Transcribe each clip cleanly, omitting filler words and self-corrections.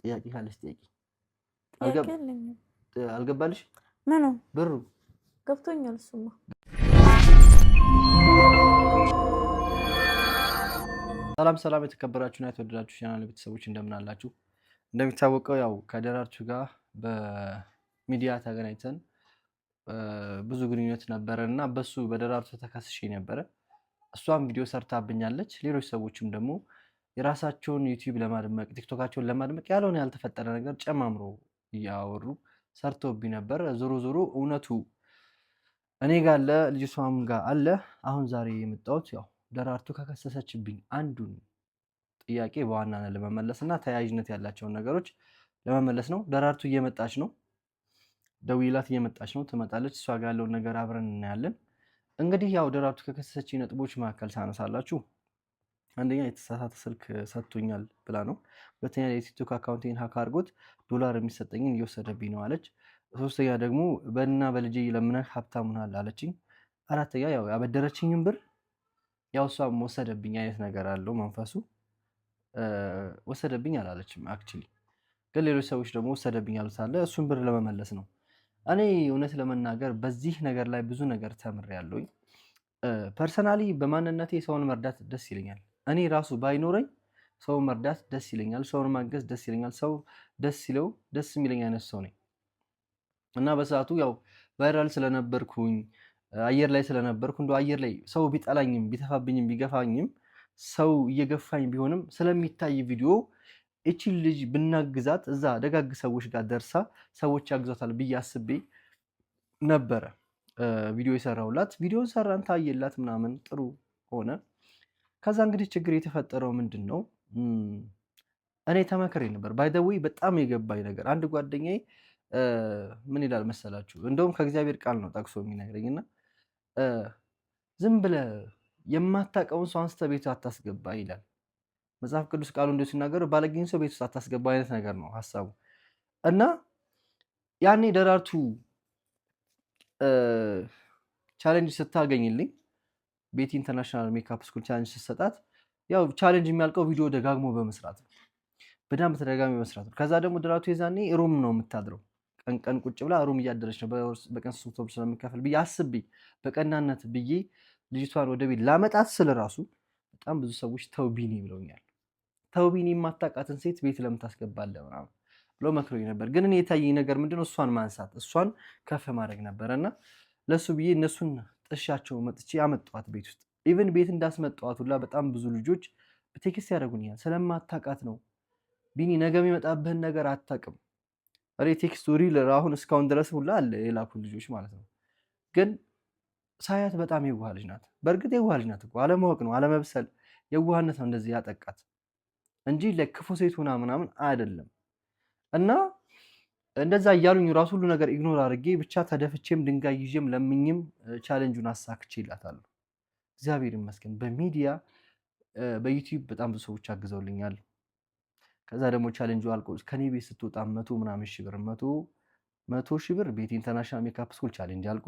ጥያቄ ካለሽ ጥያቄ አልገባልሽ? ምኑ ብሩ ገብቶኛል። እሱማ ሰላም የተከበራችሁና የተወደዳችሁ ቻናል ቤተሰቦች እንደምን አላችሁ? እንደሚታወቀው ያው ከደራርቱ ጋር በሚዲያ ተገናኝተን ብዙ ግንኙነት ነበረና በሱ በደራርቱ ተከስሼ ነበረ። እሷም ቪዲዮ ሰርታብኛለች። ሌሎች ሰዎችም ደግሞ የራሳቸውን ዩቲዩብ ለማድመቅ ቲክቶካቸውን ለማድመቅ ያልሆነ ያልተፈጠረ ነገር ጨማምሮ እያወሩ ሰርቶብኝ ነበር። ዞሮ እውነቱ እኔ ጋር አለ፣ ልጅቷም ጋር አለ። አሁን ዛሬ የመጣሁት ያው ደራርቱ ከከሰሰችብኝ አንዱን ጥያቄ በዋናነት ለመመለስ እና ተያያዥነት ያላቸውን ነገሮች ለመመለስ ነው። ደራርቱ እየመጣች ነው፣ ደውይላት እየመጣች ነው፣ ትመጣለች። እሷ ጋር ያለውን ነገር አብረን እናያለን። እንግዲህ ያው ደራርቱ ከከሰሰችኝ ነጥቦች መካከል ሳነሳላችሁ አንደኛ የተሳሳተ ስልክ ሰጥቶኛል ብላ ነው። ሁለተኛ የቲክቶክ አካውንቴን ሀክ አድርጎት $፣ የሚሰጠኝን እየወሰደብኝ ነው አለች። ሶስተኛ ደግሞ በእና በልጄ ለምነህ ሀብታም ሆናል አለችኝ። አራተኛ ያው ያበደረችኝን ብር ያው እሷም ወሰደብኝ አይነት ነገር አለው መንፈሱ። ወሰደብኝ አላለችም አክቹሊ፣ ግን ሌሎች ሰዎች ደግሞ ወሰደብኝ ያሉት አለ። እሱን ብር ለመመለስ ነው። እኔ እውነት ለመናገር በዚህ ነገር ላይ ብዙ ነገር ተምሬያለሁኝ። ፐርሰናሊ በማንነቴ ሰውን መርዳት ደስ ይለኛል። እኔ ራሱ ባይኖረኝ ሰው መርዳት ደስ ይለኛል፣ ሰውን ማገዝ ደስ ይለኛል። ሰው ደስ ሲለው ደስ የሚለኝ አይነት ሰው ነኝ እና በሰዓቱ ያው ቫይራል ስለነበርኩኝ አየር ላይ ስለነበርኩ እንደው አየር ላይ ሰው ቢጠላኝም ቢተፋብኝም ቢገፋኝም ሰው እየገፋኝ ቢሆንም ስለሚታይ ቪዲዮ እቺን ልጅ ብናግዛት እዛ ደጋግ ሰዎች ጋር ደርሳ ሰዎች ያግዛታል ብዬ አስቤ ነበረ ቪዲዮ የሰራውላት። ቪዲዮ ሰራን፣ ታየላት፣ ምናምን ጥሩ ሆነ። ከዛ እንግዲህ ችግር የተፈጠረው ምንድን ነው? እኔ ተመክሬ ነበር። ባይ ዘ ዌይ በጣም የገባኝ ነገር አንድ ጓደኛዬ ምን ይላል መሰላችሁ? እንደውም ከእግዚአብሔር ቃል ነው ጠቅሶ የሚነግረኝና ዝም ብለህ የማታውቀውን ሰው አንስተ ቤት አታስገባ ይላል መጽሐፍ ቅዱስ። ቃሉ እንደ ሲናገር ባለጌን ሰው ቤት ውስጥ አታስገባ አይነት ነገር ነው ሀሳቡ። እና ያኔ ደራርቱ ቻሌንጅ ስታገኝልኝ ቤቲ ኢንተርናሽናል ሜካፕ ስኩል ቻሌንጅ ስትሰጣት ያው ቻሌንጅ የሚያልቀው ቪዲዮ ደጋግሞ በመስራት ነው፣ በደንብ ተደጋግሞ በመስራት ነው። ከዛ ደግሞ ደራርቱ የዛኔ ሩም ነው የምታድረው፣ ቀን ቁጭ ብላ ሩም እያደረች ነው በቀን 300 ብር ስለሚከፈል ብዬ አስቤ በቀናነት ብዬ ልጅቷን ወደ ቤት ላመጣት ስለ ራሱ በጣም ብዙ ሰዎች ተው ቢኒ ብለውኛል። ተው ቢኒ የማታውቃትን ሴት ቤት ለምን ታስገባለህ ምናምን ብለው መክሮኝ ነበር። ግን እኔ የታየኝ ነገር ምንድነው? እሷን ማንሳት እሷን ከፍ ማድረግ ነበረና ለሱ ብዬ እነሱን ጥሻቸው መጥቼ አመጣኋት ቤት ውስጥ። ኢቭን ቤት እንዳስመጣኋት ሁላ በጣም ብዙ ልጆች በቴክስት ያደርጉኛል። ስለማታውቃት ነው ቢኒ፣ ነገ የሚመጣብህን ነገር አታውቅም። እኔ ቴክስቱ ሪል አሁን እስካሁን ድረስ ሁላ አለ የላኩ ልጆች ማለት ነው። ግን ሳያት በጣም የዋህ ልጅ ናት። በእርግጥ የዋህ ልጅ ናት እኮ አለማወቅ ነው አለመብሰል፣ የዋህነት ነው እንደዚህ ያጠቃት እንጂ ለክፉ ሴት ሆና ምናምን አይደለም። እና እንደዛ እያሉኝ ራሱ ሁሉ ነገር ኢግኖር አድርጌ ብቻ ተደፍቼም ድንጋይ ይዤም ለምኝም ቻሌንጁን አሳክቼ ይላታለሁ። እግዚአብሔር ይመስገን በሚዲያ በዩቲዩብ በጣም ብዙ ሰዎች አግዘውልኛል። ከዛ ደግሞ ቻሌንጁ አልቆ ከኔ ቤት ስትወጣ 100 ሺህ ብር ቤት ኢንተርናሽናል ሜካፕ ስኩል ቻሌንጅ አልቆ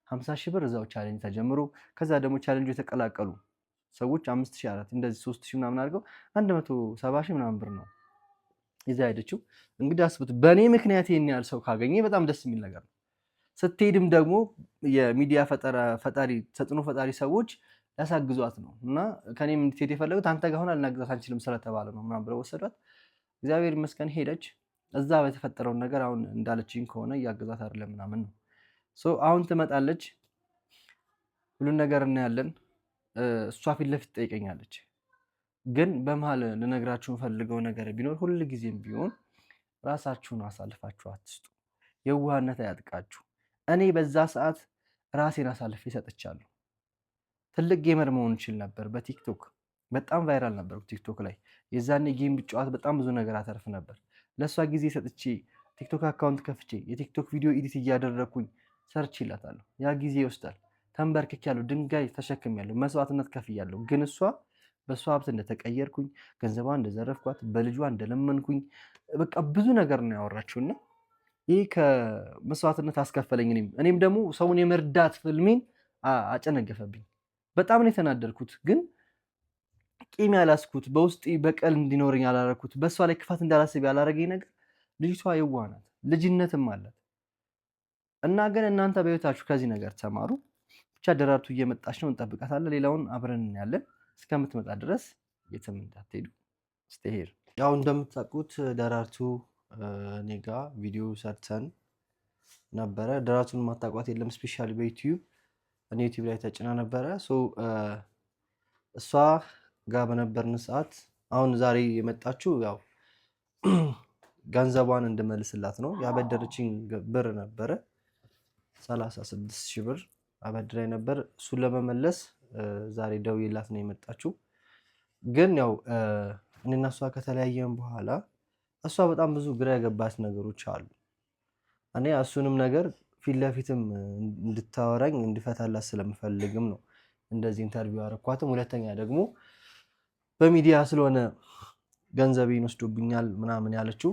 50 ሺህ ብር እዛው ቻሌንጅ ተጀምሮ ከዛ ደግሞ ቻሌንጁ የተቀላቀሉ ሰዎች 5000 እንደዚህ 3000 ምናምን አድርገው 170 ሺህ ምናምን ብር ነው ይዛ ሄደችው። እንግዲህ አስቡት፣ በእኔ ምክንያት ይሄን ያህል ሰው ካገኘ በጣም ደስ የሚል ነገር ነው። ስትሄድም ደግሞ የሚዲያ ፈጣሪ ተጽዕኖ ፈጣሪ ሰዎች ያሳግዟት ነው እና ከኔም እንድትሄድ የፈለጉት አንተ ጋር ሆና ልናግዛት አንችልም ስለተባለ ነው ምናምን ብለው ወሰዷት። እግዚአብሔር ይመስገን ሄደች። እዛ በተፈጠረውን ነገር አሁን እንዳለችኝ ከሆነ እያገዛት አይደለም ምናምን ነው። አሁን ትመጣለች፣ ሁሉን ነገር እናያለን። እሷ ፊት ለፊት ትጠይቀኛለች። ግን በመሀል ልነግራችሁ ፈልገው ነገር ቢኖር ሁል ጊዜም ቢሆን ራሳችሁን አሳልፋችሁ አትስጡ። የዋህነት አያጥቃችሁ። እኔ በዛ ሰዓት ራሴን አሳልፌ ሰጥቻለሁ። ትልቅ ጌመር መሆን ይችል ነበር። በቲክቶክ በጣም ቫይራል ነበር ቲክቶክ ላይ። የዛኔ ጌም ብጫወት በጣም ብዙ ነገር አተርፍ ነበር። ለእሷ ጊዜ ሰጥቼ ቲክቶክ አካውንት ከፍቼ የቲክቶክ ቪዲዮ ኤዲት እያደረግኩኝ ሰርች ይላታለሁ። ያ ጊዜ ይወስዳል። ተንበርክኬያለሁ፣ ድንጋይ ተሸክሜያለሁ፣ መስዋዕትነት ከፍያለሁ። ግን እሷ በእሷ ሀብት እንደተቀየርኩኝ፣ ገንዘቧ እንደዘረፍኳት፣ በልጇ እንደለመንኩኝ በቃ ብዙ ነገር ነው ያወራችውና ይህ ከመስዋዕትነት አስከፈለኝ። እኔም ደግሞ ሰውን የመርዳት ፍልሜን አጨነገፈብኝ። በጣም ነው የተናደድኩት። ግን ቂም ያላስኩት በውስጤ በቀል እንዲኖረኝ ያላረኩት በእሷ ላይ ክፋት እንዳላስብ ያላረገኝ ነገር ልጅቷ የዋህ ናት፣ ልጅነትም አላት እና ግን እናንተ በህይወታችሁ ከዚህ ነገር ተማሩ። ብቻ ደራርቱ እየመጣች ነው፣ እንጠብቃታለን። ሌላውን አብረን እናያለን። እስከምትመጣ ድረስ የትም እንዳትሄዱ። ስትሄድ ያው እንደምታውቁት ደራርቱ እኔ ጋ ቪዲዮ ሰርተን ነበረ። ደራርቱን ማታውቋት የለም። ስፔሻሊ በዩቲዩብ እኔ ዩቲዩብ ላይ ተጭና ነበረ። እሷ ጋር በነበርን ሰዓት አሁን ዛሬ የመጣችው ያው ገንዘቧን እንድመልስላት ነው። ያበደረችኝ ብር ነበረ 36,000 ብር አበድራኝ ነበር። እሱን ለመመለስ ዛሬ ደውዬላት ነው የመጣችው። ግን ያው እኔና እሷ ከተለያየን በኋላ እሷ በጣም ብዙ ግራ የገባት ነገሮች አሉ። እኔ እሱንም ነገር ፊት ለፊትም እንድታወራኝ እንድፈታላት ስለምፈልግም ነው እንደዚህ ኢንተርቪው አደረኳትም። ሁለተኛ ደግሞ በሚዲያ ስለሆነ ገንዘቤን ወስዶብኛል ምናምን ያለችው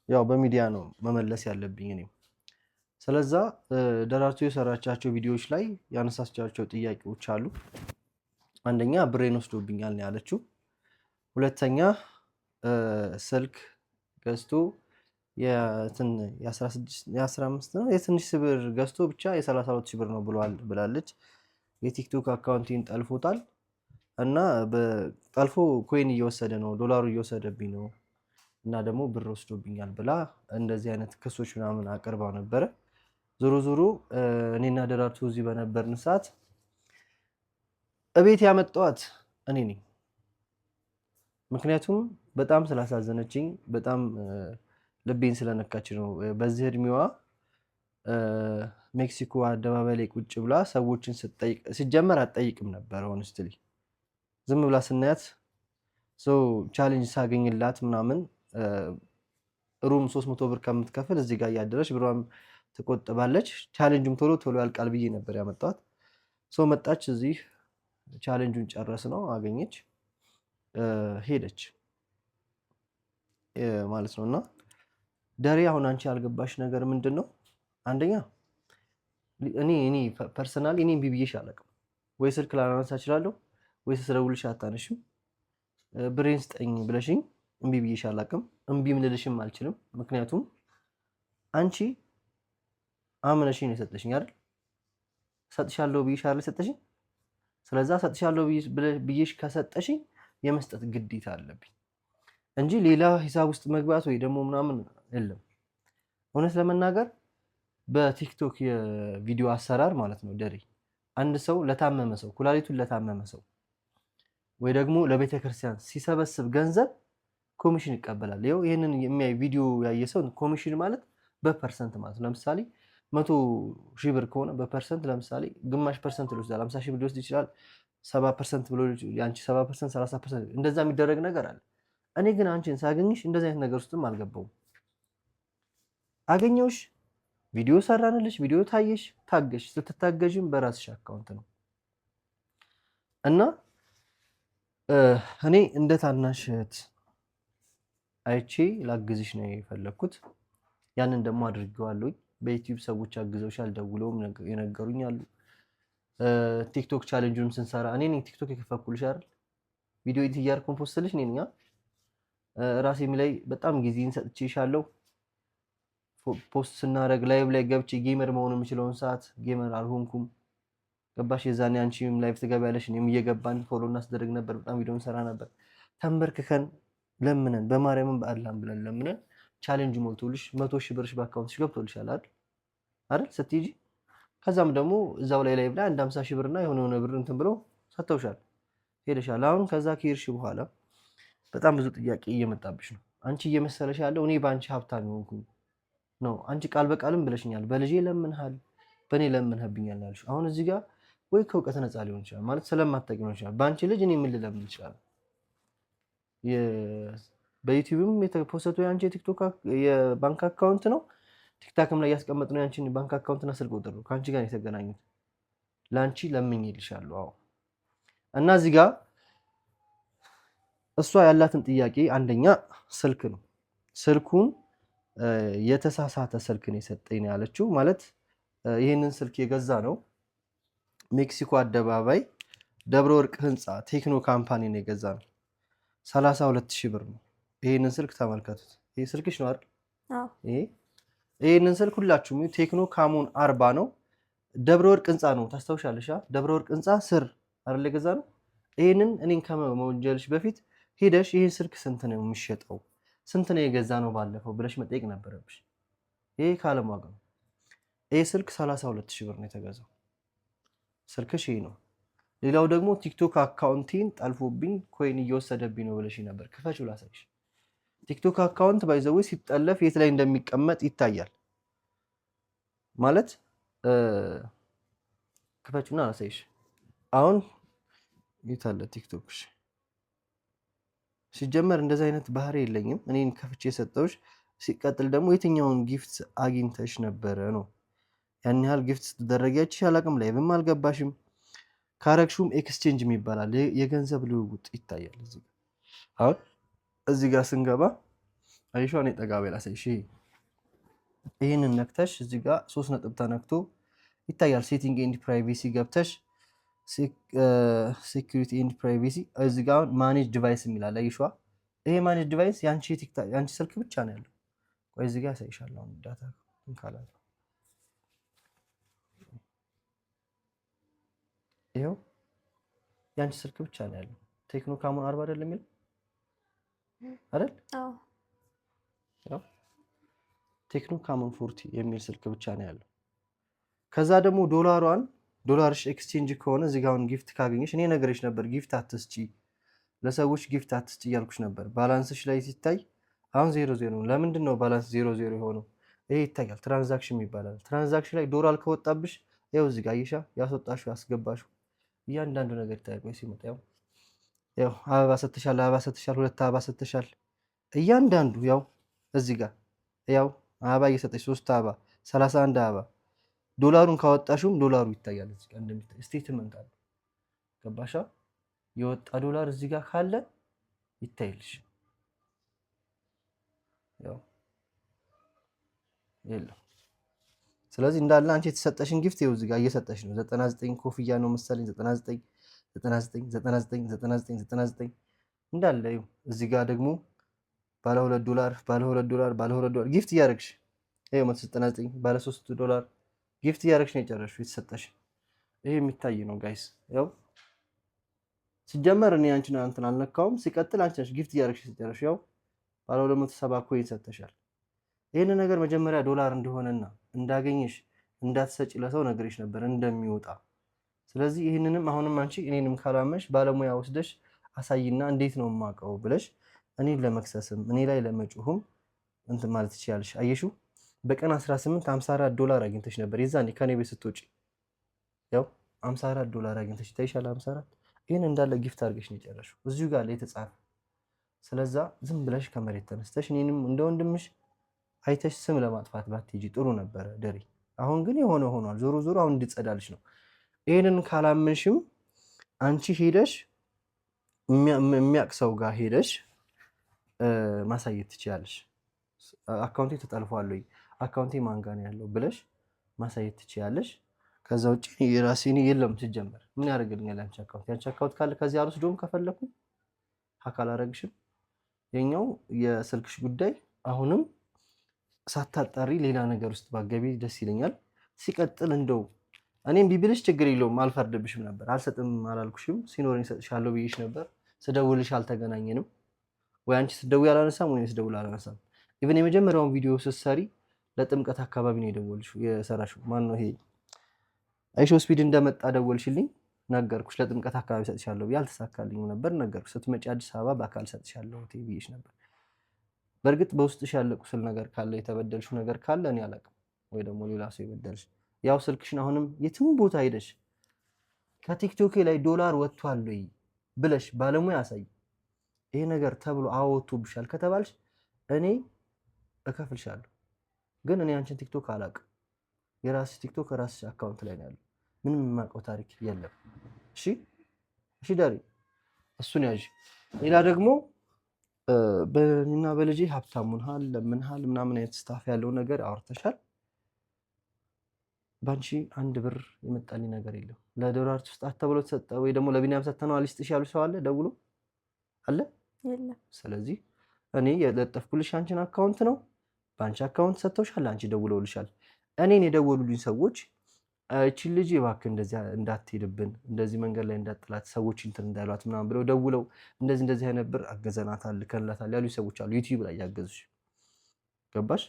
ያው በሚዲያ ነው መመለስ ያለብኝ እኔም። ስለዛ ደራርቱ የሰራቻቸው ቪዲዮዎች ላይ ያነሳቻቸው ጥያቄዎች አሉ። አንደኛ ብሬን ወስዶብኛል ነው ያለችው። ሁለተኛ ስልክ ገዝቶ የ15 ነው የትንሽ ብር ገዝቶ ብቻ የ32,000 ብር ነው ብላለች። የቲክቶክ አካውንቲን ጠልፎታል እና ጠልፎ ኮይን እየወሰደ ነው፣ ዶላሩ እየወሰደብኝ ነው እና ደግሞ ብር ወስዶብኛል ብላ እንደዚህ አይነት ክሶች ምናምን አቅርባ ነበረ። ዞሮ ዞሮ እኔና ደራርቱ እዚህ በነበርን ሰዓት እቤት ያመጣኋት እኔ ነኝ። ምክንያቱም በጣም ስላሳዘነችኝ፣ በጣም ልቤን ስለነካች ነው። በዚህ እድሜዋ ሜክሲኮ አደባባይ ላይ ቁጭ ብላ ሰዎችን ስትጠይቅ፣ ሲጀመር አትጠይቅም ነበር። ሆነስትሊ ዝም ብላ ስናያት ቻሌንጅ ሳገኝላት ምናምን ሩም 300 ብር ከምትከፍል እዚህ ጋር እያደረች ብሯም ትቆጥባለች። ቻሌንጁም ቶሎ ቶሎ ያልቃል ብዬ ነበር ያመጣት። መጣች፣ እዚህ ቻሌንጁን ጨረስ ነው አገኘች፣ ሄደች ማለት ነው። እና ደሬ አሁን አንቺ ያልገባሽ ነገር ምንድን ነው? አንደኛ እኔ ፐርሰናሊ እኔ እምቢ ብዬሽ አላውቅም። ወይ ስልክ ላላነሳ እችላለሁ፣ ወይ ስደውልልሽ አታነሺም። ብሬን ስጠኝ ብለሽኝ እምቢ ብዬሽ አላውቅም፣ እምቢም ልልሽም አልችልም። ምክንያቱም አንቺ አምነሽኝ ነው የሰጠሽኝ አይደል? ሰጥሻለሁ ብዬሽ አይደል ሰጠሽኝ? ስለዛ ሰጥሻለሁ ብዬሽ ከሰጠሽኝ የመስጠት ግዴታ አለብኝ እንጂ ሌላ ሂሳብ ውስጥ መግባት ወይ ደግሞ ምናምን የለም። እውነት ለመናገር በቲክቶክ የቪዲዮ አሰራር ማለት ነው ደሬ አንድ ሰው ለታመመ ሰው ኩላሊቱን ለታመመ ሰው ወይ ደግሞ ለቤተክርስቲያን ሲሰበስብ ገንዘብ ኮሚሽን ይቀበላል። ይኸው ይህንን የሚያይ ቪዲዮ ያየ ሰው ኮሚሽን ማለት በፐርሰንት ማለት ነው። ለምሳሌ 100,000 ብር ከሆነ በፐርሰንት ለምሳሌ ግማሽ ፐርሰንት ሊወስዳል። 50,000 ብር ሊወስድ ይችላል። 70% ብሎ ያንቺ 70% 30% እንደዛ የሚደረግ ነገር አለ። እኔ ግን አንቺን ሳገኝሽ እንደዚህ አይነት ነገር ውስጥም አልገባውም። አገኘሁሽ፣ ቪዲዮ ሰራንልሽ፣ ቪዲዮ ታየሽ፣ ታገሽ። ስትታገዥም በራስሽ አካውንት ነው እና እኔ እንደ ታናሽ እህት አይቼ ላግዝሽ ነው የፈለኩት። ያንን ደግሞ አድርጌዋለሁ። በዩቲዩብ ሰዎች አግዘውሻል፣ ደውለውም የነገሩኝ አሉ። ቲክቶክ ቻሌንጁን ስንሰራ እኔ ነኝ ቲክቶክ የከፈኩልሽ አይደል? ቪዲዮ ኤዲት እያደረኩ ፖስትልሽ እኔ ነኝ። ራሴም ላይ በጣም ጊዜን ሰጥቼሻለሁ። ፖስት ስናደርግ ላይቭ ላይ ገብቼ ጌመር መሆን የምችለውን ሰዓት ጌመር አልሆንኩም። ገባሽ? የዛኔ አንቺም ላይቭ ትገቢያለሽ፣ እኔም እየገባን ፎሎ እናስደርግ ነበር። በጣም ቪዲዮ እንሰራ ነበር። ተንበርክከን ለምነን በማርያምን በአላህም ብለን ለምነን ቻሌንጅ ሞልቶልሽ 100,000 ብርሽ በአካውንትሽ ገብቶልሻል አይደል ስትይጂ። ከዛም ደግሞ እዛው ላይ ላይቭ ላይ 50,000 ብርና የሆነ ብር እንትን ብለው ሰጥተውሻል፣ ሄደሻል። አሁን ከዛ ከሄድሽ በኋላ በጣም ብዙ ጥያቄ እየመጣብሽ ነው። አንቺ እየመሰለሽ ያለው እኔ በአንቺ ሀብታም ሆንኩኝ ነው። አንቺ ቃል በቃልም ብለሽኛል፣ በልጄ ለምንሃል፣ በእኔ ለምንህብኛል ያልሽ። አሁን እዚህ ጋር ወይ ከእውቀት ነፃ ሊሆን ይችላል ማለት ስለማታውቂ ሊሆን ይችላል። በአንቺ ልጅ እኔ ምን ልለምን ይችላል? በዩቲዩብም የተፖሰተው የአንቺ የቲክቶክ የባንክ አካውንት ነው። ቲክታክም ላይ ያስቀመጥነው የአንቺን ባንክ አካውንትና ስልክ ቁጥር ነው። ከአንቺ ጋር የተገናኙት ለአንቺ ለምኜልሻለሁ። አዎ። እና እዚህ ጋር እሷ ያላትን ጥያቄ አንደኛ ስልክ ነው። ስልኩን የተሳሳተ ስልክ ነው የሰጠኝ ነው ያለችው። ማለት ይህንን ስልክ የገዛ ነው ሜክሲኮ አደባባይ ደብረ ወርቅ ህንፃ ቴክኖ ካምፓኒ ነው የገዛ ነው። 32,000 ብር ነው። ይሄንን ስልክ ተመልከቱት። ይሄ ስልክሽ ነው አይደል? አዎ ይሄንን ስልክ ሁላችሁም ቴክኖ ካሞን 40 ነው። ደብረ ወርቅ ህንፃ ነው ታስታውሻለሽ? ደብረ ወርቅ ህንፃ ስር አይደል የገዛ ነው። ይሄንን እኔን ከመወንጀልሽ በፊት ሄደሽ ይሄን ስልክ ስንት ነው የሚሸጠው፣ ስንት ነው የገዛ ነው ባለፈው ብለሽ መጠየቅ ነበረብሽ። ይሄ ካለም ዋጋ ነው። ይሄ ስልክ 32,000 ብር ነው የተገዛው። ስልክሽ ይሄ ነው። ሌላው ደግሞ ቲክቶክ አካውንቴን ጠልፎብኝ ኮይን እየወሰደብኝ ነው ብለሽ ነበር። ክፈችው ላሳይሽ። ቲክቶክ አካውንት ባይዘው ሲጠለፍ የት ላይ እንደሚቀመጥ ይታያል ማለት ክፈችውና ላሳይሽ። አሁን የት አለ ቲክቶክሽ? ሲጀመር እንደዚህ አይነት ባህሪ የለኝም እኔን ከፍቼ የሰጠውሽ። ሲቀጥል ደግሞ የትኛውን ጊፍት አግኝተሽ ነበረ ነው? ያን ያህል ጊፍት ስትደረጊያችሽ አላቅም። ላይቭም አልገባሽም። ካረግሹም ኤክስቼንጅ የሚባላል የገንዘብ ልውውጥ ይታያል እዚህ ጋር። አሁን እዚህ ጋር ስንገባ አይሿ እኔ ጠጋ በላ ሳይሽ ይሄንን ነክተሽ እዚህ ጋር 3 ነጥብ ተነክቶ ይታያል። ሴቲንግ ኤንድ ፕራይቬሲ ገብተሽ ሴኩሪቲ ኤንድ ፕራይቬሲ እዚህ ጋር ማኔጅ ዲቫይስ የሚላል አይሿ። ይሄ ማኔጅ ዲቫይስ ያንቺ ስልክ ብቻ ነው ያለው። ቆይ እዚህ ጋር ያሳይሻለሁ ዳታ እንካላለ ይሄው ያንቺ ስልክ ብቻ ነው ያለው። ቴክኖ ካሞን 40 አይደል የሚል አይደል? አዎ ያው ቴክኖ ካሞን 40 የሚል ስልክ ብቻ ነው ያለው። ከዛ ደግሞ ዶላርሽ ኤክስቼንጅ ከሆነ እዚህ ጋር አሁን ጊፍት ካገኘሽ እኔ ነገርሽ ነበር። ጊፍት አትስጪ፣ ለሰዎች ጊፍት አትስጪ እያልኩሽ ነበር። ባላንስሽ ላይ ሲታይ አሁን 00 ነው። ለምንድን ነው ባላንስ 00 የሆነው? ይሄ ይታያል። ትራንዛክሽን ይባላል። ትራንዛክሽን ላይ ዶላር ከወጣብሽ ይኸው እዚህ ጋር አየሻ፣ ያስወጣሽው ያስገባሽው እያንዳንዱ ነገር ይታያል። ቆይ ሲመጣ ያው አበባ ሰጥተሻል፣ 2 አበባ ሰጥተሻል። እያንዳንዱ ያው እዚህ ጋር ያው አበባ እየሰጠሽ 3 አበባ 31 አበባ። ዶላሩን ካወጣሽውም ዶላሩ ይታያል እዚህ ጋር እንደሚታይ ስቴትመንት አለ። ገባሻ? የወጣ ዶላር እዚህ ጋር ካለ ይታይልሽ። ያው የለም። ስለዚህ እንዳለ አንቺ የተሰጠሽን ጊፍት ይኸው እዚህ ጋር እየሰጠሽ ነው። 99 ኮፍያ ነው መሰለኝ 99 እንዳለ ይኸው እዚህ ጋር ደግሞ ባለ 2 ዶላር ባለ 2 ዶላር ባለ 2 ዶላር ጊፍት እያደረግሽ ይኸው 199 ባለ 3 ዶላር ጊፍት እያደረግሽ ነው የጨረስሽው የተሰጠሽ። ይሄ የሚታይ ነው ጋይስ። ያው ሲጀመር እኔ አንቺን እንትን አልነካውም። ሲቀጥል አንቺ ነሽ ጊፍት እያደረግሽ ሲጨረሽ ያው ባለ 270 ኮይን ሰጥተሻል። ይሄን ነገር መጀመሪያ ዶላር እንደሆነና እንዳገኘሽ እንዳትሰጪ ለሰው ነግሬሽ ነበር እንደሚወጣ። ስለዚህ ይሄንንም አሁንም አንቺ እኔንም ካላመሽ ባለሙያ ወስደሽ አሳይና እንዴት ነው የማውቀው ብለሽ እኔን ለመክሰስም እኔ ላይ ለመጮህም እንትን ማለት ትችያለሽ። አየሽው በቀን 18 54 ዶላር አግኝተሽ ነበር የዛኔ ከኔ ቤት ስትወጪ። ያው 54 ዶላር አግኝተሽ ታይሻል። 54 ይሄን እንዳለ ጊፍት አድርገሽ ነው የጨረሽው እዚሁ ጋር ላይ የተጻፈ። ስለዛ ዝም ብለሽ ከመሬት ተነስተሽ እኔንም እንደ ወንድምሽ አይተሽ ስም ለማጥፋት ባትሄጂ ጥሩ ነበረ ደሬ። አሁን ግን የሆነ ሆኗል። ዞሮ ዞሮ አሁን እንድጸዳልሽ ነው። ይሄንን ካላመንሽም አንቺ ሄደሽ የሚያውቅ ሰው ጋር ሄደሽ ማሳየት ትችያለሽ። አካውንቴ ተጠልፏል ወይ አካውንቴ ማን ጋር ነው ያለው ብለሽ ማሳየት ትችያለሽ። ከዛ ውጪ የራሴን የለም ሲጀመር ምን ያደርግልኛል አንቺ አካውንት? ያንቺ አካውንት ካለ ከዚህ አልወስደውም ከፈለኩ ሀካል አረግሽም። የኛው የስልክሽ ጉዳይ አሁንም ሳታጣሪ ሌላ ነገር ውስጥ ባገቢ ደስ ይለኛል። ሲቀጥል እንደው እኔም ቢብልሽ ችግር የለውም አልፈርድብሽም ነበር። አልሰጥም አላልኩሽም። ሲኖረኝ እሰጥሻለሁ ብዬሽ ነበር። ስደውልሽ አልተገናኘንም። ወይ አንቺ ስደውይ አላነሳም ወይ ስደውል አላነሳም። ኢቭን የመጀመሪያውን ቪዲዮ ስትሰሪ ለጥምቀት አካባቢ ነው የደወልሽው የሰራሽው። ማን ነው ይሄ አይሾ ስፒድ እንደመጣ ደወልሽልኝ፣ ነገርኩሽ። ለጥምቀት አካባቢ እሰጥሻለሁ ብዬ አልተሳካልኝም ነበር። ነገርኩሽ። ስትመጪ አዲስ አበባ በአካል እሰጥሻለሁ ብዬሽ ነበር። በእርግጥ በውስጥሽ ያለ ቁስል ነገር ካለ የተበደልሽው ነገር ካለ እኔ አላውቅም፣ ወይ ደግሞ ሌላ ሰው ይበደልሽ። ያው ስልክሽን አሁንም የትም ቦታ ሄደሽ ከቲክቶክ ላይ ዶላር ወጥቷል ወይ ብለሽ ባለሙያ አሳይ። ይሄ ነገር ተብሎ አወጡብሻል ከተባልሽ እኔ እከፍልሻለሁ። ግን እኔ አንቺን ቲክቶክ አላውቅም። የራስሽ ቲክቶክ ራስሽ አካውንት ላይ ነው ያለው። ምንም የማውቀው ታሪክ የለም። እሺ እሺ ዳሪ እሱን ያዥ። ሌላ ደግሞ በእኔና በልጄ ሀብታሙን ለምንሃል ምናምን አይነት ስታፍ ያለው ነገር አውርተሻል። ባንቺ 1 ብር የመጣልኝ ነገር የለም። ለዶላር ውስጥ ተብሎ ተሰጠ ወይ ደግሞ ለቢኒያም ሰጥተነዋል ይስጥሽ ያሉ ሰው አለ ደውሎ አለ? የለም። ስለዚህ እኔ የለጠፍኩልሽ አንቺን አካውንት ነው። በአንቺ አካውንት ሰጥተውሻል፣ አንቺ ደውለውልሻል። እኔን የደወሉልኝ ሰዎች እቺን ልጅ እባክህ እንደዚህ እንዳትሄድብን፣ እንደዚህ መንገድ ላይ እንዳጥላት፣ ሰዎች እንትን እንዳሏት ምናምን ብለው ደውለው እንደዚህ አይነት ብር አገዘናታል ልከንላታል ያሉ ሰዎች አሉ። ዩቲዩብ ላይ ያገዙሽ ገባሽ?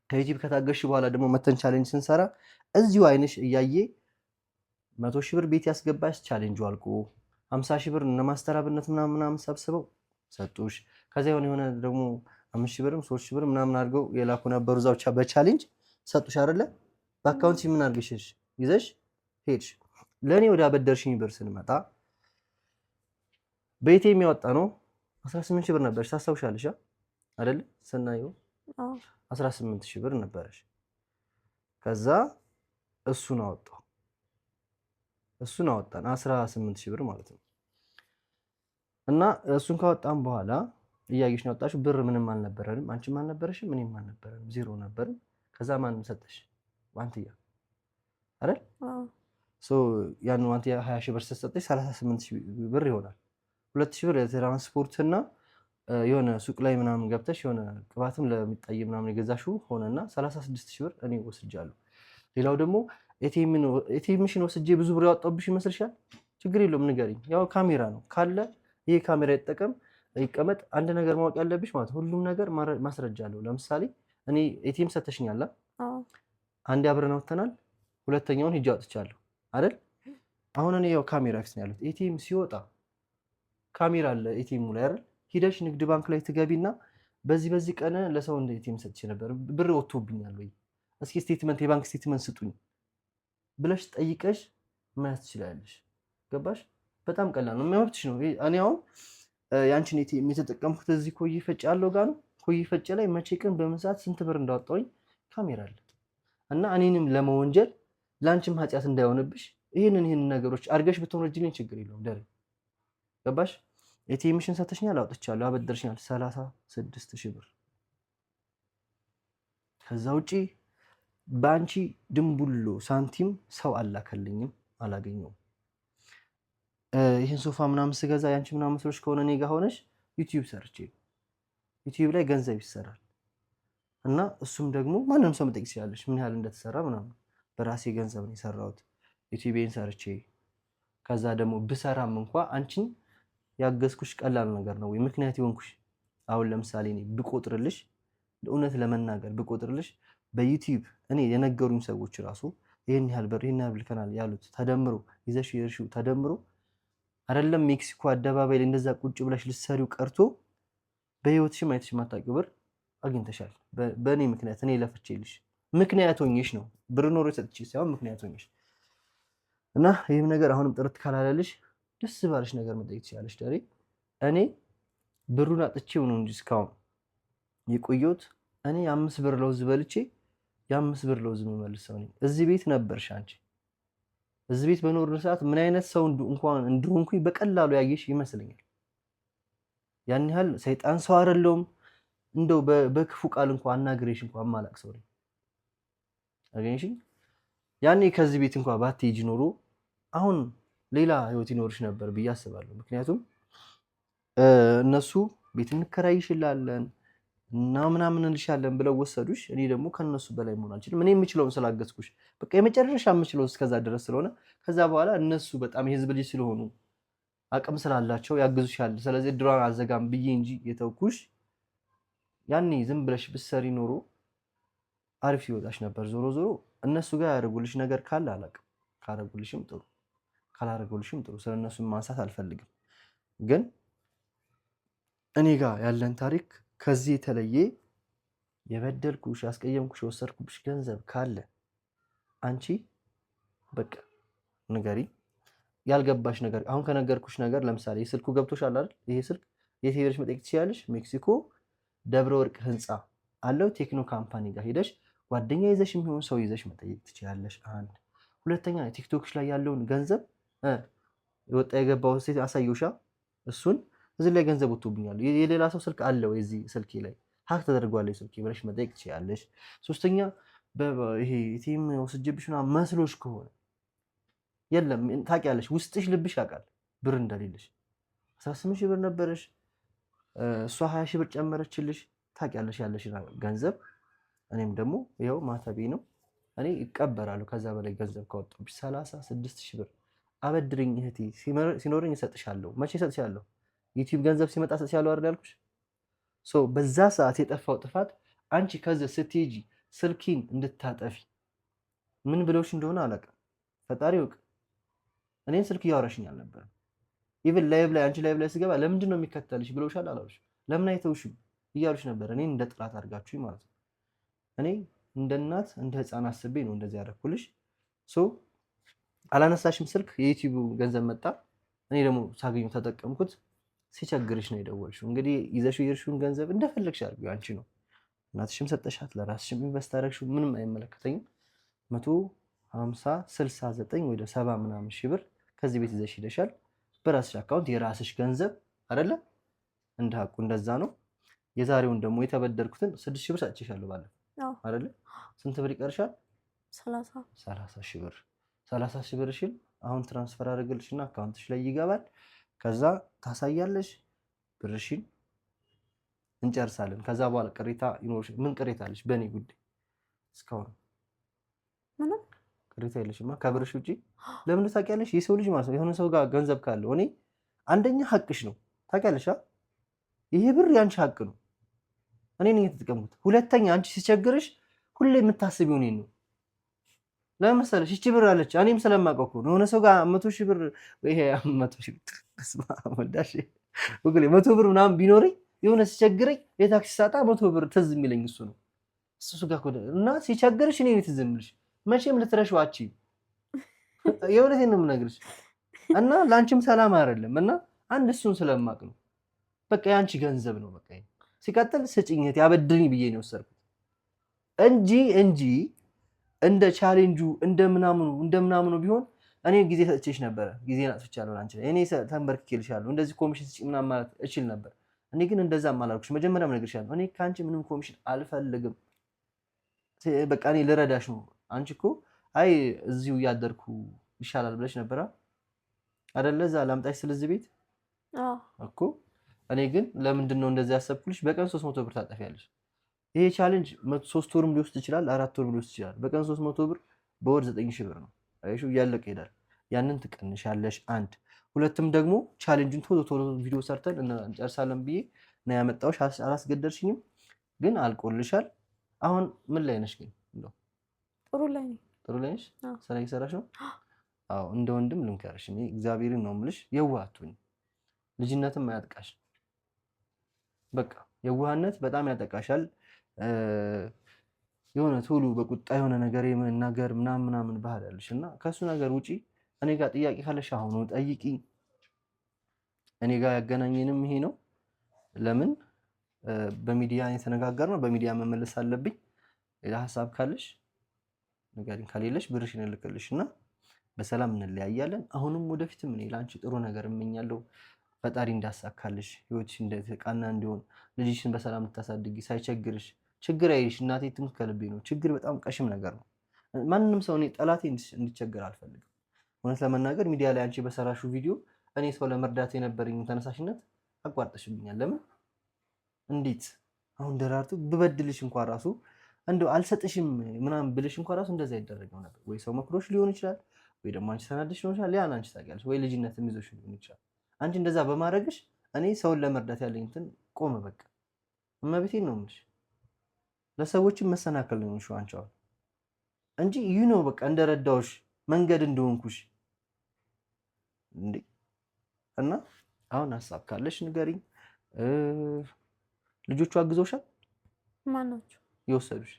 ከዩቲዩብ ከታገሽ በኋላ ደግሞ መተን ቻሌንጅ ስንሰራ እዚሁ አይንሽ እያየ 100,000 ብር ቤት ያስገባሽ ቻሌንጁ አልቆ 50,000 ብር እነ ማስተራብነት ምናምን ሰብስበው ሰጡሽ። ከዛ የሆነ ደግሞ 5,000 ብርም 3,000 ብር ምናምን አድርገው የላኩ ነበሩ። እዛው በቻሌንጅ ሰጡሽ አይደለ? በአካውንት ምን አድርገሽ ይዘሽ ሄድሽ። ለእኔ ወደ አበደርሽኝ ብር ስንመጣ በኢቴ የሚያወጣ ነው 18,000 ብር ነበርሽ። ታስታውሻለሽ አይደለ? ስናየው 18,000 ብር ነበረሽ። ከዛ እሱን አወጣን 18,000 ብር ማለት ነው። እና እሱን ካወጣን በኋላ እያየሽ ነው ያወጣሽው። ብር ምንም አልነበረንም፣ አንቺም አልነበረሽም፣ ምንም አልነበረንም፣ ዜሮ ነበርን። ከዛ ማንም ሰጠሽ? ዋንትያ አይደል? ያን ዋንትያ 20,000 ብር ስትሰጠሽ 38,000 ብር ይሆናል። 2,000 ብር የትራንስፖርትና የሆነ ሱቅ ላይ ምናምን ገብተሽ የሆነ ቅባትም ለሚጣይ ምናምን የገዛሽው ሆነና 36,000 ብር እኔ ወስጃለሁ። ሌላው ደግሞ ኤቲኤምሽን ወስጄ ብዙ ብር ያወጣሁብሽ ይመስልሻል? ችግር የለውም ንገሪኝ። ያው ካሜራ ነው ካለ ይሄ ካሜራ ይጠቀም ይቀመጥ። አንድ ነገር ማወቅ ያለብሽ ማለት ሁሉም ነገር ማስረጃ አለው። ለምሳሌ እኔ ኤቲኤም ሰተሽኛል አንድ አብረን ወተናል፣ ሁለተኛውን ሂጅ አውጥቻለሁ አይደል? አሁን እኔ ያው ካሜራ ፊት ነው ያሉት። ኤቲኤም ሲወጣ ካሜራ አለ ኤቲኤሙ ላይ አይደል? ሂደሽ ንግድ ባንክ ላይ ትገቢና በዚህ ቀን ለሰው እንደ ኤቲኤም ሰጥቼ ነበር ብር ወጥቶብኛል ወይ እስኪ ስቴትመንት የባንክ ስቴትመንት ስጡኝ ብለሽ ጠይቀሽ ማየት ትችላለሽ። ገባሽ? በጣም ቀላል ነው፣ መብትሽ ነው። እኔ አሁን ያንቺን ኤቲኤም የተጠቀምኩት እዚህ ኮዬ ፈጬ ያለው ጋር ነው። ኮዬ ፈጬ ላይ መቼ ቀን በምን ሰዓት ስንት ብር እንዳወጣሁኝ ካሜራ አለ እና እኔንም ለመወንጀል ላንቺም ኃጢያት እንዳይሆንብሽ ይሄንን ነገሮች አድርገሽ ብትወነጅልኝ ችግር የለውም ደሬ። ገባሽ? ኤቲኤምሽን ሰተሽኛል፣ አውጥቻለሁ፣ አበደርሽኛል 36,000 ብር። ከዛ ውጪ በአንቺ ድንቡሎ ሳንቲም ሰው አላከልኝም፣ አላገኘውም። ይህን ሶፋ ምናምን ስገዛ ያንቺ ምናምን መስሎሽ ከሆነ እኔ ጋር ሆነሽ ዩቲዩብ ሰርቼ ዩቲዩብ ላይ ገንዘብ ይሰራል እና እሱም ደግሞ ማንንም ሰው መጠየቅ ትችላለሽ ምን ያህል እንደተሰራ ምናምን። በራሴ ገንዘብ ነው የሰራሁት ዩቲዩቤን ሰርቼ። ከዛ ደግሞ ብሰራም እንኳ አንቺን ያገዝኩሽ ቀላል ነገር ነው ወይ ምክንያት ይሆንኩሽ። አሁን ለምሳሌ እኔ ብቆጥርልሽ እውነት ለመናገር ብቆጥርልሽ በዩቲዩብ እኔ የነገሩኝ ሰዎች ራሱ ይሄን ያህል ብር ይሄን ያህል ልከናል ያሉት ተደምሮ ይዘሽ የርሺው ተደምሮ አይደለም ሜክሲኮ አደባባይ ላይ እንደዛ ቁጭ ብለሽ ልትሰሪው ቀርቶ በህይወትሽ ማይተሽ ማታውቂው ብር አግኝተሻል። በእኔ ምክንያት እኔ ለፍቼልሽ ምክንያት ሆኜሽ ነው። ብር ኖሮ ሰጥቼ ሳይሆን ምክንያት ሆኜሽ እና ይህም ነገር አሁንም ጥርት ካላለልሽ ደስ ባለሽ ነገር መጠየቅ ትችላለሽ ደሬ። እኔ ብሩን አጥቼው ነው እንጂ እስካሁን የቆየሁት እኔ 5 ብር ለውዝ በልቼ የ5 ብር ለውዝ የምመልስ ሰው ነኝ። እዚህ ቤት ነበርሽ አንቺ። እዚህ ቤት በኖርን ሰዓት ምን አይነት ሰው እንኳን እንደሆንኩኝ በቀላሉ ያየሽ ይመስለኛል። ያን ያህል ሰይጣን ሰው አይደለሁም። እንደው በክፉ ቃል እንኳን አናግሬሽ እንኳን ማላቅ ሰው ነኝ። አገኘሽኝ? ያኔ ከዚህ ቤት እንኳን ባትሄጂ ኖሮ አሁን ሌላ ህይወት ይኖርሽ ነበር ብዬ አስባለሁ። ምክንያቱም እነሱ ቤት እንከራይሽላለን እና ምናምን እንልሻለን ብለው ወሰዱሽ። እኔ ደግሞ ከነሱ በላይ መሆን አልችልም። እኔ የምችለውን ስላገዝኩሽ በቃ የመጨረሻ የምችለው እስከዛ ድረስ ስለሆነ ከዛ በኋላ እነሱ በጣም የህዝብ ልጅ ስለሆኑ አቅም ስላላቸው ያግዙሻል። ስለዚህ ድሯን አዘጋም ብዬ እንጂ የተውኩሽ ያኔ ዝም ብለሽ ብትሰሪ ኖሮ አሪፍ ይወጣሽ ነበር። ዞሮ ዞሮ እነሱ ጋር ያደርጉልሽ ነገር ካለ አላውቅም። ካደረጉልሽም ጥሩ፣ ካላደረጉልሽም ጥሩ። ስለነሱም ማንሳት አልፈልግም። ግን እኔ ጋር ያለን ታሪክ ከዚህ የተለየ የበደልኩሽ፣ ያስቀየምኩሽ፣ የወሰድኩብሽ ገንዘብ ካለ አንቺ በቃ ንገሪ። ያልገባሽ ነገር አሁን ከነገርኩሽ ነገር ለምሳሌ ስልኩ ገብቶሻል አይደል? ይሄ ስልክ የት ሄደሽ መጠየቅ ትችያለሽ። ሜክሲኮ ደብረ ወርቅ ህንፃ አለው ቴክኖ ካምፓኒ ጋር ሄደሽ ጓደኛ ይዘሽ የሚሆን ሰው ይዘሽ መጠየቅ ትችያለሽ። አንድ ሁለተኛ ቲክቶክሽ ላይ ያለውን ገንዘብ የወጣ የገባው ሴት አሳየውሻ። እሱን እዚህ ላይ ገንዘብ ወጥቶብኛል የሌላ ሰው ስልክ አለ ወይ እዚህ ስልኬ ላይ ሀክ ተደርጓል ስልኬ ብለሽ መጠየቅ ትችያለሽ። ሶስተኛ ይሄ ቲም ወስጅብሽ መስሎሽ ከሆነ የለም ታውቂያለሽ፣ ውስጥሽ ልብሽ ያውቃል ብር እንደሌለሽ። 18 ሺህ ብር ነበረሽ፣ እሷ 20 ሺህ ብር ጨመረችልሽ። ታውቂያለሽ ያለሽን ገንዘብ። እኔም ደግሞ ይኸው ማተቤ ነው፣ እኔ ይቀበራለሁ። ከዛ በላይ ገንዘብ ካወጣሁብሽ 36 ሺህ ብር አበድርኝ እህቴ፣ ሲኖረኝ እሰጥሻለሁ። መቼ እሰጥሻለሁ? ዩቲዩብ ገንዘብ ሲመጣ እሰጥሻለሁ አይደል ያልኩሽ። በዛ ሰዓት የጠፋው ጥፋት አንቺ ከዚህ ስትሄጂ ስልኪን እንድታጠፊ ምን ብለውሽ እንደሆነ አላውቅም፣ ፈጣሪ ይወቅ። እኔን ስልክ እያወራሽኝ አልነበረም። ኢቭን ላይቭ ላይ አንቺ ላይቭ ላይ ስገባ ለምንድን ነው የሚከተልሽ ብለውሻል አላሉሽ? ለምን አይተውሽም እያሉሽ ነበር። እኔን እንደ ጥላት አድርጋችሁኝ ማለት ነው። እኔ እንደ እናት እንደ ህፃን አስቤ ነው እንደዚህ ያደረኩልሽ። አላነሳሽም ስልክ፣ የዩቲዩብ ገንዘብ መጣ። እኔ ደግሞ ሳገኘው ተጠቀምኩት። ሲቸግርሽ ነው የደወልሽው። እንግዲህ ይዘሽው የሄድሽውን ገንዘብ እንደፈለግሽ አድርጊው፣ አንቺ ነው። እናትሽም ሰጠሻት፣ ለራስሽም ኢንቨስት አደረግሽው፣ ምንም አይመለከተኝም። 150 69 ወይ 70 ምናምን ሺህ ብር ከዚህ ቤት ይዘሽ ሄደሻል። በራስሽ አካውንት የራስሽ ገንዘብ አይደለ? እንደ ሀቁ እንደዛ ነው። የዛሬውን ደግሞ የተበደርኩትን 6 ሺህ ብር ሰጥቼሻለሁ ባለፈው አይደለ? ስንት ብር ይቀርሻል? 30 ሺህ ብር። 30 ሺህ ብርሽን አሁን ትራንስፈር አድርግልሽና አካውንትሽ ላይ ይገባል። ከዛ ታሳያለሽ፣ ብርሽን እንጨርሳለን። ከዛ በኋላ ቅሬታ ይኖርሽ? ምን ቅሬታ አለሽ በእኔ ጉዳይ? እስካሁን ምንም ቅሬታ የለሽማ ከብርሽ ውጪ። ለምን ታውቂያለሽ? የሰው ልጅ ማለት ነው የሆነ ሰው ጋር ገንዘብ ካለው እኔ አንደኛ ሀቅሽ ነው ታውቂያለሽ። ይሄ ብር ያንቺ ሀቅ ነው፣ እኔ ነኝ የተጠቀምኩት። ሁለተኛ አንቺ ሲቸግርሽ ሁሌ የምታስቢው እኔን ነው። ለምን መሰለሽ? ይቺ ብር አለች፣ እኔም ስለማውቀው እኮ የሆነ ሰው ጋር 100 ሺህ ብር ይሄ 100 ሺህ ወዳሽ ወግሌ 100 ብር ምናምን ቢኖረኝ የሆነ ሲቸግረኝ የታክሲ ሳጣ 100 ብር ትዝ የሚለኝ እሱ ነው። እሱ ጋር እና ሲቸግርሽ እኔ ነኝ ትዝ የምልሽ። መቼም ልትረሺው አትችይም። የእውነቴን ነው የምነግርሽ። እና ለአንቺም ሰላም አይደለም። እና አንድ እሱን ስለማቅ ነው በቃ የአንቺ ገንዘብ ነው በቃ። ሲቀጥል ስጭኝት ያበድርኝ ብዬ ነው የወሰድኩት እንጂ እንደ ቻሌንጁ እንደምናምኑ ቢሆን እኔ ጊዜ ሰጥቼሽ ነበረ። ጊዜ አጥፍቻለሁ አንቺ ላይ። እኔ ተንበርክኬልሻለሁ፣ እንደዚህ ኮሚሽን ስጪ ምናምን ማለት እችል ነበር። እኔ ግን እንደዛም አላልኩሽ። መጀመሪያም ነግሬሻለሁ፣ እኔ ከአንቺ ምንም ኮሚሽን አልፈልግም። በቃ እኔ ልረዳሽ ነው። አንቺ እኮ አይ እዚሁ እያደርኩ ይሻላል ብለሽ ነበረ አይደለ? እዛ ላምጣሽ ስለዚህ ቤት እኮ። እኔ ግን ለምንድን ነው እንደዚህ ያሰብኩልሽ? በቀን 300 ብር ታጠፊያለሽ። ይሄ ቻሌንጅ 3 ወርም ሊወስድ ይችላል፣ 4 ወርም ሊወስድ ይችላል። በቀን 300 ብር በወር 9000 ብር ነው። አይሹ እያለቀ ይሄዳል። ያንን ትቀንሻለሽ። አንድ ሁለትም ደግሞ ቻሌንጁን ቶሎ ቪዲዮ ሰርተን እንጨርሳለን ብዬ ነው ያመጣሁሽ። አላስገደርሽኝም፣ ግን አልቆልሻል። አሁን ምን ላይ ነሽ ግን? እንደው ጥሩ ላይ ነሽ? ስራ እየሰራሽ ነው? አዎ። እንደ ወንድም ልንከርሽ፣ እኔ እግዚአብሔርን ነው የምልሽ፣ የዋህ አትሁኝ። ልጅነትም አያጥቃሽ። በቃ የዋህነት በጣም ያጠቃሻል። የሆነ ቶሎ በቁጣ የሆነ ነገር የመናገር ምናምን ባህል ያለሽ እና ከሱ ነገር ውጪ እኔ ጋር ጥያቄ ካለሽ አሁኑ ጠይቂ። እኔ ጋር ያገናኘንም ይሄ ነው። ለምን በሚዲያ የተነጋገርነው በሚዲያ መመለስ አለብኝ። ሌላ ሀሳብ ካለሽ ንገሪኝ፣ ከሌለሽ ብርሽን እልክልሽና በሰላም እንለያያለን። አሁንም ወደፊትም እኔ ለአንቺ ጥሩ ነገር እመኛለሁ። ፈጣሪ እንዳሳካልሽ፣ ህይወትሽ እንደተቃና እንዲሆን፣ ልጅሽን በሰላም እንድታሳድጊ ሳይቸግርሽ። ችግር አይልሽ እናቴ ትሙት ከልቤ ነው። ችግር በጣም ቀሽም ነገር ነው። ማንንም ሰው እኔ ጠላቴ እንዲቸገር አልፈልግም። እውነት ለመናገር ሚዲያ ላይ አንቺ በሰራሹ ቪዲዮ እኔ ሰው ለመርዳት የነበረኝ ተነሳሽነት አቋርጠሽብኛል። ለምን? እንዴት? አሁን ደራርቱ ብበድልሽ እንኳን ራሱ እንደው አልሰጥሽም ምናምን ብልሽ እንኳን ራሱ እንደዛ ይደረገው ነበር። ወይ ሰው መክሮሽ ሊሆን ይችላል፣ ወይ ደግሞ አንቺ ተናደሽ ሊሆን ይችላል። ያን አንቺ ታውቂያለሽ። ወይ ልጅነትም ይዞሽ ሊሆን ይችላል። አንቺ እንደዛ በማድረግሽ እኔ ሰውን ለመርዳት ያለኝ እንትን ቆመ። በቃ እመቤቴን ነው የምልሽ። ለሰዎችም መሰናከል ነው የሆንሽው አንቺ አሁን እንጂ በቃ እንደረዳውሽ መንገድ እንደሆንኩሽ እንዴ። እና አሁን ሀሳብ ካለሽ ንገሪኝ። ልጆቹ አግዘውሻል? ማናቸው የወሰዱሽ?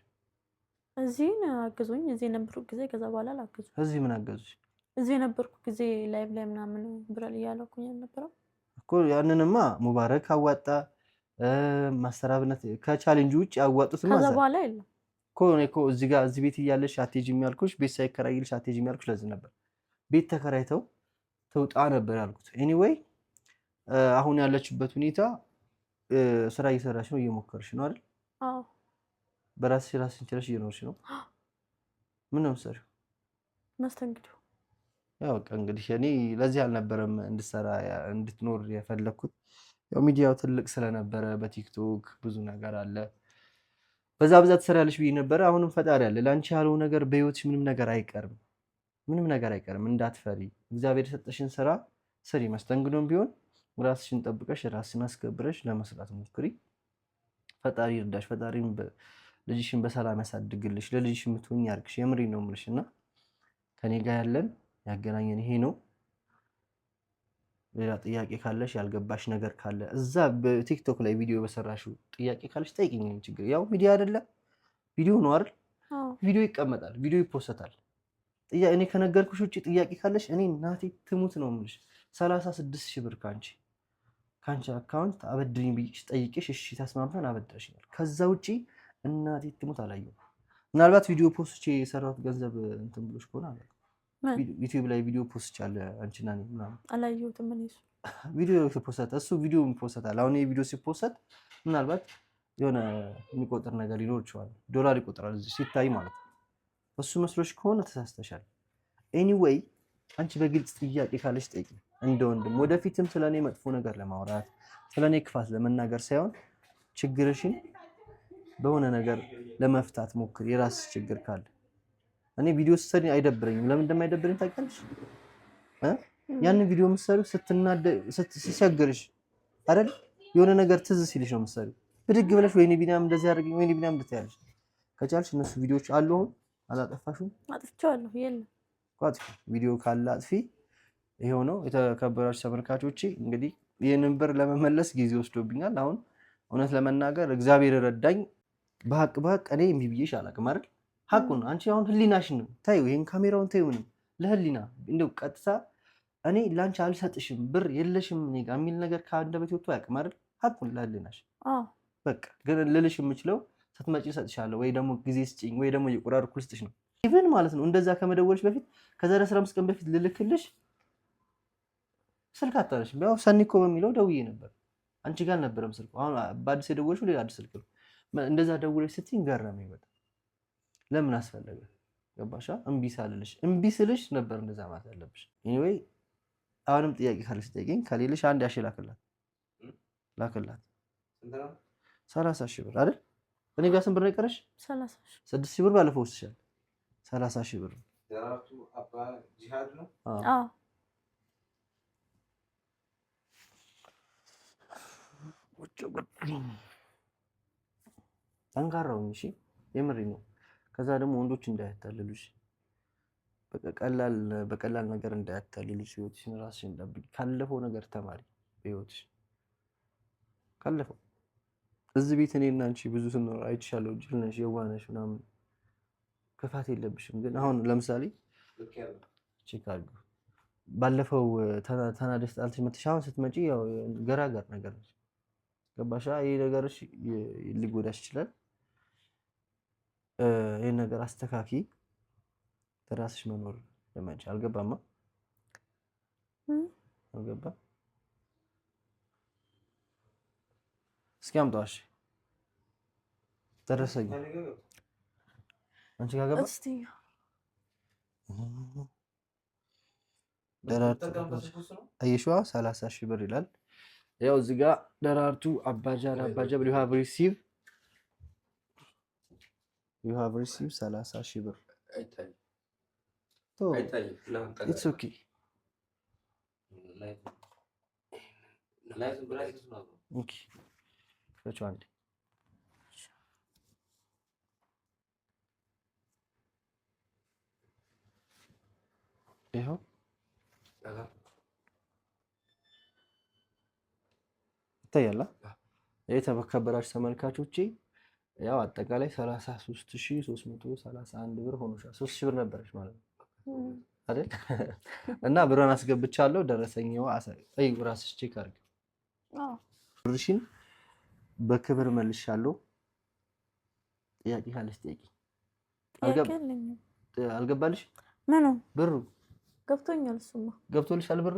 እዚህ አግዞኝ፣ እዚህ የነበርኩ ጊዜ ከዛ በኋላ አላገዙ። እዚህ ምን አገዙሽ? እዚህ የነበርኩ ጊዜ ላይቭ ላይ ምናምን ብራል እያለኩኝ አልነበረም እኮ። ያንንማ ሙባረክ አዋጣ፣ ማስተራብነት ከቻሌንጅ ውጭ ያዋጡት ከዛ በኋላ የለም እኮ እዚህ ቤት እያለሽ አትሄጂም ያልኩሽ፣ ቤት ሳይከራይልሽ አትሄጂም ያልኩሽ ለዚህ ነበር። ቤት ተከራይተው ተውጣ ነበር ያልኩት። ኤኒዌይ አሁን ያለችበት ሁኔታ ስራ እየሰራሽ ነው፣ እየሞከርሽ ነው አይደል? አዎ። በራስሽ ራስሽን ችለሽ እየኖርሽ ነው። ምን ነው የምትሰሪው? መስተንግዶ። ያው በቃ እንግዲህ እኔ ለዚህ አልነበረም እንድትኖር የፈለግኩት። ያው ሚዲያው ትልቅ ስለነበረ በቲክቶክ ብዙ ነገር አለ፣ በዛ ብዛት ትሰሪያለሽ ብዬ ነበረ። አሁንም ፈጣሪ አለ። ለአንቺ ያለው ነገር በህይወትሽ ምንም ነገር አይቀርም፣ ምንም ነገር አይቀርም። እንዳትፈሪ፣ እግዚአብሔር የሰጠሽን ስራ ስሪ። መስተንግዶም ቢሆን ራስሽን ጠብቀሽ ራስሽን አስከብረሽ ለመስራት ሞክሪ። ፈጣሪ ይርዳሽ። ፈጣሪም ልጅሽን በሰላም ያሳድግልሽ፣ ለልጅሽ የምትሆኝ ያርግሽ። የምሬን ነው የምልሽ እና ከኔ ጋር ያገናኘን ይሄ ነው። ሌላ ጥያቄ ካለሽ ያልገባሽ ነገር ካለ እዛ በቲክቶክ ላይ ቪዲዮ በሰራሽው ጥያቄ ካለሽ ጠይቂኝ። ችግር ያው ሚዲያ አይደለም ቪዲዮ ነው አይደል? ቪዲዮ ይቀመጣል፣ ቪዲዮ ይፖሰታል። እኔ ከነገርኩሽ ውጭ ጥያቄ ካለሽ እኔ እናቴ ትሙት ነው የምልሽ 36 ሺህ ብር ከአንቺ አካውንት አበድሪኝ ብዬሽ ጠይቄሽ እሺ ተስማምተን አበድረሽኛል። ከዛ ውጪ እናቴ ትሙት አላየሁም። ምናልባት ቪዲዮ ፖስቼ የሰራሁት ገንዘብ እንትን ብሎሽ ከሆነ አለ ዩቲዩብ ላይ ቪዲዮ ፖስት አለ አንቺና እኔ ምናምን አላየሁትም። እኔ ቪዲዮ ተፖሰተ፣ እሱ ቪዲዮ ይፖሰታል። አሁን ይሄ ቪዲዮ ሲፖሰት ምናልባት የሆነ የሚቆጥር ነገር ሊኖር ይችላል፣ ዶላር ይቆጥራል እዚህ ሲታይ ማለት ነው። እሱ መስሎሽ ከሆነ ተሳስተሻል። ኤኒዌይ አንቺ በግልጽ ጥያቄ ካለሽ ጠይቂ፣ እንደ ወንድም። ወደፊትም ስለኔ መጥፎ ነገር ለማውራት ስለኔ ክፋት ለመናገር ሳይሆን ችግርሽን በሆነ ነገር ለመፍታት ሞክር። የራስሽ ችግር ካለ እኔ ቪዲዮ ስትሰሪ አይደብረኝም። ለምን እንደማይደብረኝ ታውቂያለሽ? ያንን ቪዲዮ የምትሰሪው ሲቸግርሽ አይደል? የሆነ ነገር ትዝ ሲልሽ ነው የምትሰሪው። ብድግ ብለሽ ወይኔ ቢኒያም እንደዚህ አደረገኝ፣ ወይኔ ቢኒያም እንደዚህ ያለሽ ከቻልሽ እነሱ ቪዲዮዎች አሉ። አሁን አላጠፋሽም? አጥፍቼዋለሁ። የለም ቋጥፊ ቪዲዮ ካለ አጥፊ። ይሄው ነው። የተከበራችሁ ተመልካቾቼ እንግዲህ ይህንን ብር ለመመለስ ጊዜ ወስዶብኛል። አሁን እውነት ለመናገር እግዚአብሔር ረዳኝ። በሀቅ እኔ እምቢ ብዬሽ አላውቅም አይደል? ሀቁን አንቺ አሁን ህሊናሽን ነው ታዩ፣ ይሄን ካሜራውን ታዩ። ምንም ለህሊና እንደው ቀጥታ እኔ ላንቺ አልሰጥሽም ብር የለሽም እኔ ጋር የሚል ነገር ከአንደበቴ ወጥቶ አያውቅም አይደል? ሀቁን ለህሊናሽ በቃ። ግን ልልሽ የምችለው ስትመጪ እሰጥሻለሁ ወይ ደግሞ ጊዜ ስጪኝ ወይ ደግሞ እየቆራረኩ ልስጥሽ ነው። ኢቭን ማለት ነው እንደዛ ከመደወልሽ በፊት ከዛ 15 ቀን በፊት ልልክልሽ ስልክ አታነሽም። ያው ሰኒኮ በሚለው ደውዬ ነበር፣ አንቺ ጋር አልነበረም ስልኩ። አሁን በአዲስ የደወልሽው ሌላ አዲስ ስልክ ነው። እንደዛ ደውለሽ ስትይኝ ገረመኝ በጣም። ለምን አስፈለገ? ገባሻ? እምቢ ስልሽ ነበር እንደዛ ማለት ያለብሽ። ኤኒዌይ አሁንም ጥያቄ ካለሽ ጠይቂኝ፣ ከሌለሽ አንድ ያሽ ላክላት 30 ሺህ ብር አይደል? እኔ ጋር ስንት ብር ነው የቀረሽ? 6 ሺህ ብር ባለፈው ወስሻል። 30 ሺህ ብር ደራርቱ አባ ጂሃድ ነው። አዎ ጠንካራው እሺ፣ የምሬ ነው። ከዛ ደግሞ ወንዶች እንዳያታልሉሽ፣ በቀላል ነገር እንዳያታልሉሽ። ህይወትሽን ራስሽን ጠብቂ። ካለፈው ነገር ተማሪ። በህይወትሽ ካለፈው እዚህ ቤት እኔና አንቺ ብዙ ስንኖር አይቼሻለሁ። ጅል ነሽ፣ የዋህ ነሽ ምናምን፣ ክፋት የለብሽም። ግን አሁን ለምሳሌ ቼክ አድርጉ። ባለፈው ተናደሽ ጣልተሽ መተሽ አሁን ስትመጪ ያው ገራገር ነገር ነሽ። ገባሻ? ይሄ ነገርሽ ሊጎዳሽ ይችላል። ይሄን ነገር አስተካኪ። ተራስሽ መኖር ለማንቺ አልገባማ? አልገባ? እስኪ አምጣሽ ደረሰኝ። አንቺ ጋር ገባ? እስቲ ደራርቱ አየሽዋ 30 ሺህ ብር ይላል። ያው እዚህ ጋር ደራርቱ አባጃብል you have received 30 ሺህ ብር። it's okay okay አንዴ ይኸው ይታያል። የተከበራችሁ ተመልካቾቼ ያው አጠቃላይ 33331 ብር ሆኖሻል። 3000 ብር ነበረች ማለት ነው አይደል? እና ብሩን አስገብቻለሁ። ደረሰኝው ጠይቁ፣ ራስሽ ቼክ አድርጊ። ብርሽን በክብር መልሻለሁ። ጥያቄ ካለሽ ጠይቂ። አልገባልሽ? ምኑ ብሩ ገብቶኛል። እሱማ ገብቶልሻል ብሩ።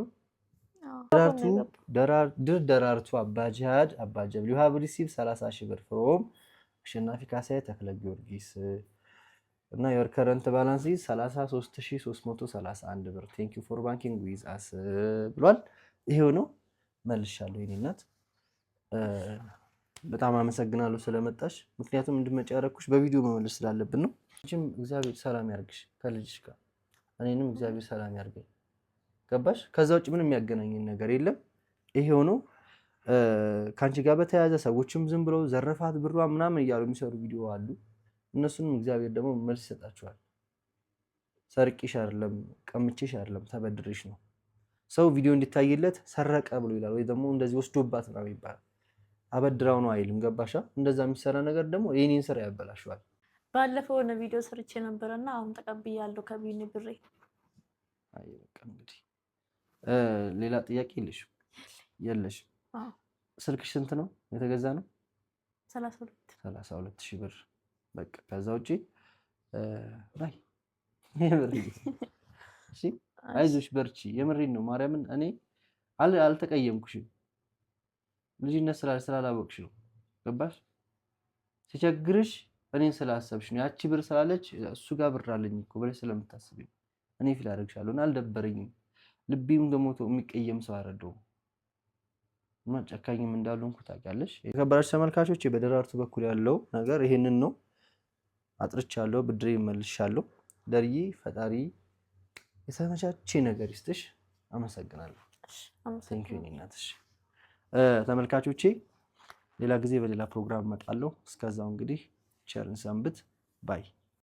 ደራርቱ አባጃድ አባጀብል you have received 30 ሺህ ብር from አሸናፊ ካሳዬ ተክለ ጊዮርጊስ እና your current balance is 33331 ብር thank you for banking with us ብሏል። ይሄው ነው መልሻለሁ። የኔ እናት በጣም አመሰግናለሁ ስለመጣሽ። ምክንያቱም እንድመጪ ያደረኩሽ በቪዲዮ መመለስ ስላለብን ነው። እግዚአብሔር ሰላም ያርግሽ ከልጅሽ ጋር፣ እኔንም እግዚአብሔር ሰላም ያርገኝ። ገባሽ? ከዛ ውጭ ምንም የሚያገናኝን ነገር የለም። ይሄው ነው። ከአንቺ ጋር በተያያዘ ሰዎችም ዝም ብለው ዘረፋት ብሯ ምናምን እያሉ የሚሰሩ ቪዲዮ አሉ። እነሱንም እግዚአብሔር ደግሞ መልስ ይሰጣቸዋል። ሰርቂሽ አይደለም ቀምቼሽ አይደለም ተበድሬሽ ነው። ሰው ቪዲዮ እንዲታይለት ሰረቀ ብሎ ይላል፣ ወይ ደግሞ እንደዚህ ወስዶባት ነው ይባላል። አበድራው ነው አይልም። ገባሻ? እንደዛ የሚሰራ ነገር ደግሞ የኔን ስራ ያበላሽዋል። ባለፈው ነው ቪዲዮ ሰርቼ ነበርና አሁን ተቀብያለሁ ከቢኒ ብሬ። አይ በቃ እንግዲህ ሌላ ጥያቄ የለሽም? አዎ። ስልክሽ ስንት ነው የተገዛ ነው? 32 ሺህ ብር። በቃ ከዛ ውጪ ላይ እሺ፣ አይዞሽ በርቺ። የምሬን ነው ማርያምን። እኔ አልተቀየምኩሽም። ልጅነት ስላላወቅሽ ነው። ገባሽ? ሲቸግርሽ እኔን ስላሰብሽ ነው። ያቺ ብር ስላለች እሱ ጋር ብር አለኝ እኮ ብለሽ ስለምታስቢ እኔ ፊል አደርግሻለሁ እና አልደበረኝም። ልቤም ደግሞ የሚቀየም ሰው አረደው እና ጨካኝም እንዳልሆንኩ ታውቂያለሽ። የተከበራችሁ ተመልካቾች በደራርቱ በኩል ያለው ነገር ይሄንን ነው። አጥርቻለሁ፣ ብድሬ መልሻለሁ። ደርዬ ፈጣሪ የተመቻቸ ነገር ይስጥሽ። አመሰግናለሁ። ቴንኪው እናትሽ። ተመልካቾቼ ሌላ ጊዜ በሌላ ፕሮግራም እመጣለሁ። እስከዛው እንግዲህ ቸርን ሰንብት ባይ